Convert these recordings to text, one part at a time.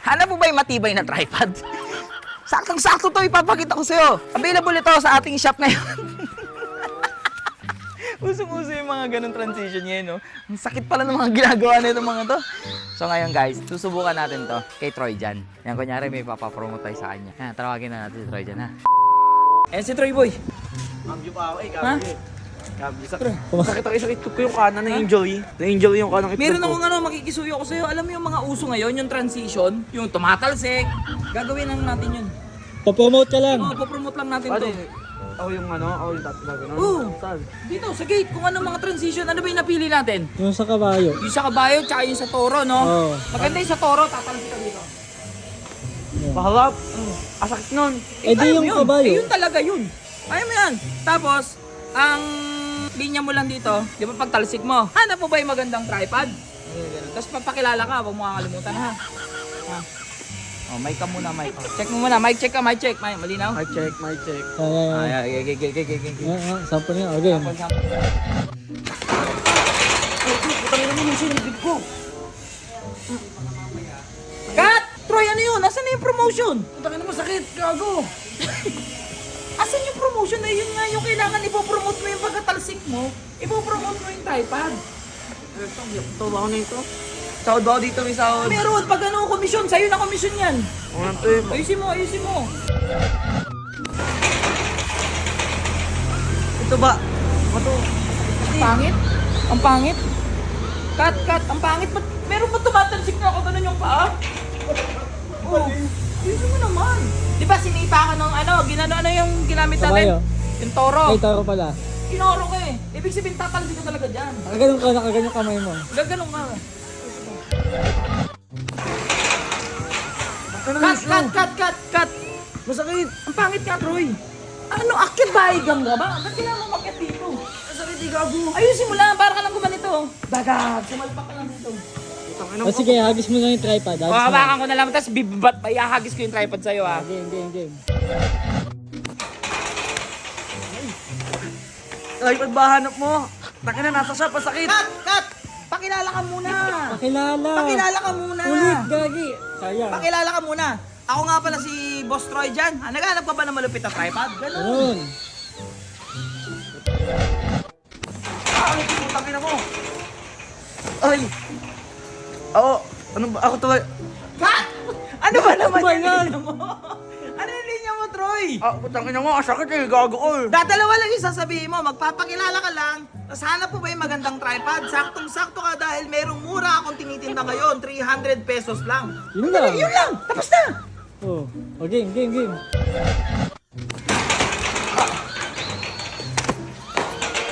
Hanap mo ba yung matibay na tripod? Saktong-sakto to, ipapakita ko sa'yo. Available ito sa ating shop ngayon. Usong-uso yung mga ganun transition ngayon, no? Ang sakit pala ng mga ginagawa na itong mga to. So ngayon guys, susubukan natin to kay Troy dyan. Yan, kunyari may papapromote tayo sa kanya. Yan, tawagin na natin si Troy dyan, ha? Ayan si Troy Boy. Mabyo pa ako Ha? Gabi. Sakit ko yung kanan, na-enjoy. Na-enjoy yung kanan. Meron akong makikisuyo ko sa'yo. Alam mo yung mga uso ngayon, yung transition, yung tumatalsik. Gagawin lang natin yun. Pa-promote ka lang. Oo, papromote lang natin to. Ako yung tatlaga nun. Oo. Dito, sa gate, kung ano mga transition, ano ba yung napili natin? Yung sa kabayo. Yung sa kabayo, tsaka yung sa toro, no? Oo. Maganda yung sa toro, tatalsik ka dito. Pahalap. Asakit nun. Eh di kaya yung mo yun. kabayo. Yun talaga yun. Kaya mo yan. Tapos, ang linya mo lang dito, di ba pagtalsik mo, hanap mo ba yung magandang tripod? Tapos papakilala ka, huwag mo kakalimutan ha. Oh, mic ka muna, mic. Check mo muna, mic check ka, mic check. Mic, malinaw? My check. Sample nga. Okay. Putangin naman yung sinibig ko. Cut! Troy, ano yun? Nasaan na yung promotion? Putangin naman sakit. Gago. Asan yung promotion na yun nga yung kailangan ipopromote mo yung pagkatalsik mo? Ipopromote mo yung tripod. Ito ba ako na ito? Sahod ba ako dito? May sahod. Meron, pag ano, komisyon, sa'yo na komisyon yan. Ano to eh? Ayusin mo, ayusin mo. Ito ba? Mato. Ang pangit? Ang pangit? Cut, ang pangit. Ba't meron ba tumatalsik na ako ganun yung paa? Oh, ayusin mo naman. Di ba sinipa ka ng ano yung ginamit natin? Kabayo. Yung toro. Ay, taro pala. Kinoro ka eh. Ibig sabihin tatalsik ka talaga dyan. Nakaganong ka, nakaganong kamay mo. Gaganong ka. Ano Cut. Masakit. Ang pangit ka, Troy. Ano, akit bahigang ka ba? Ba't kailangan mo makit dito? Masakit di gago. Ayusin mo lang, para ka lang gumanito. Dagag, sumalpak ka lang dito. Putangin O sige, hagis mo lang yung tripod. Hagis mo. Hawakan ko na lang, tapos ihahagis ko yung tripod sa'yo ha. Game. Ay, pagbahanap mo. Takin na, nasa shop. Masakit. Cut! Pakilala ka muna. Pakilala ka muna. Ulit, gagi. Sayang. Pakilala ka muna. Ako nga pala si Boss Troy dyan. Naghanap ka ba ng malupit na tripod? Ganun. Ganun. Ay, putangin mo. Ay. Ano ba? Ako to. Cut! Ano ba naman Ano ba yung yan? linya mo? Ano yung linya mo, Troy? Putangin mo. Sakit eh. Gago ko eh. Dalawa lang yung sasabihin mo, magpapakilala ka lang, tapos hanap po ba yung magandang tripod? Saktong-sakto ka dahil merong mura akong tinitinda ngayon, 300 pesos lang. Yun lang. Yun lang, tapos na! Oh, game.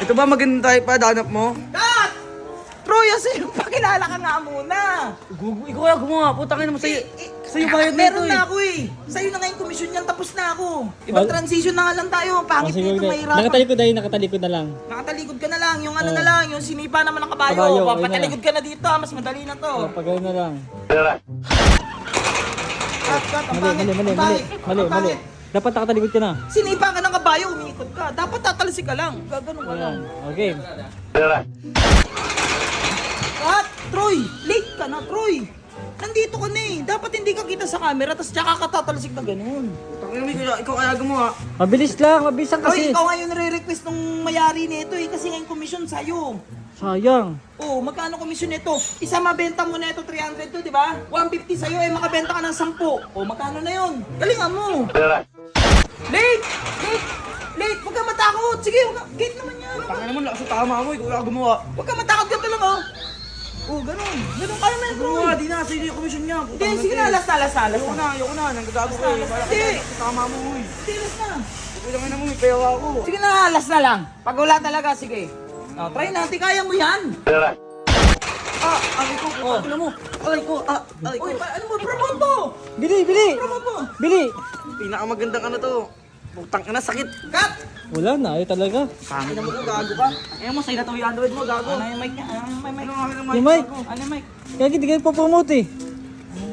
Ito ba magandang tripod? Hanap mo? Cut! Troy, asan yung pakilala ka nga muna? Gugu. Ikaw kaya gumawa. Putangin mo sa'yo. Sa'yo bayad na ito Meron eh. na ako eh. Sa'yo na nga yung komisyon yan, tapos na ako. Ibang transition na nga lang tayo, pangit Sige, dito, mahirap. nakatalikod na lang. Nakatalikod ka na lang, yung ano na lang, yung sinipa naman ng kabayo. Kabayo, okay na Papatalikod ka na dito, mas madali na to. Pagawin na lang. Cut, ang pangit, ang pangit, ang Mali. pangit. Dapat nakatalikod ka na. Sinipa ka ng kabayo, umiikot ka. Dapat tatalsik ka lang. Gaganon ka lang. Okay. Cut! Troy! Late ka na, Troy! Nandito ka na eh. Dapat hindi ka kita sa camera, tapos tsaka ka tatalsik na ganun. Putangin mo. Ikaw kaya gumawa. Mabilis lang, mabilisan Troy, kasi. ikaw nga yung nire-request ng mayari nito eh. Kasi nga yung komisyon sa'yo. Sayang. Oh, magkano komisyon nito? Isa mabenta mo na ito, 300 to, di ba? 150 sa'yo, eh makabenta ka ng 10. Oh, magkano na yun? Galingan mo. Late! Huwag ka matakot. Sige, gate naman yan. Putangin naman. Lakas sa tama mo. Ikaw kaya gumawa. Huwag ka matakot, ganito lang oh. Oh, ganun. Ganun kaya na yun, Troy. Gumawa. Di na. Sa'yo yung commission niya. Hindi, sige na, last na. Ayoko na. Nanggagago ko eh. Hindi. Tama mo eh. Sige, last na. Putangin na mo. May pera ako. Sige na, last na lang. Pag wala talaga, sige. Oh, try natin, kaya mo yan. Aray ko. Putangin mo. Aray ko. Aray ko. Uy, ano mo, promote mo. Bili. Promote mo. Pinakamagandang ano to. Putangin na. Sakit. Cut. Wala na, ay talaga. Pangin na mo kung gago ka. Ayaw mo. Sa'yo na to yung Android mo. Gago. Ano yung mic niya? Ano yung mic? Yung mic. Ano yung mic? Kaya hindi kayo pa-promote eh.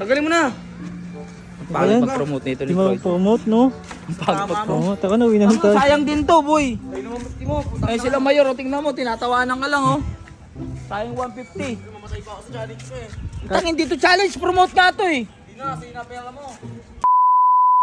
Tagalin mo na. Ayan. mag-promote nito Di ma-promote, no? Promote. Ako na, uwi naman tayo. Sayang din to, boy. Ay naman mo. Ay sila mayor, tingnan mo, tinatawanan ka lang, oh. Sayang 150. Mamatay pa ako sa challenge ko eh. Tangin dito challenge, promote nga to eh. Hindi na, sige na pera mo.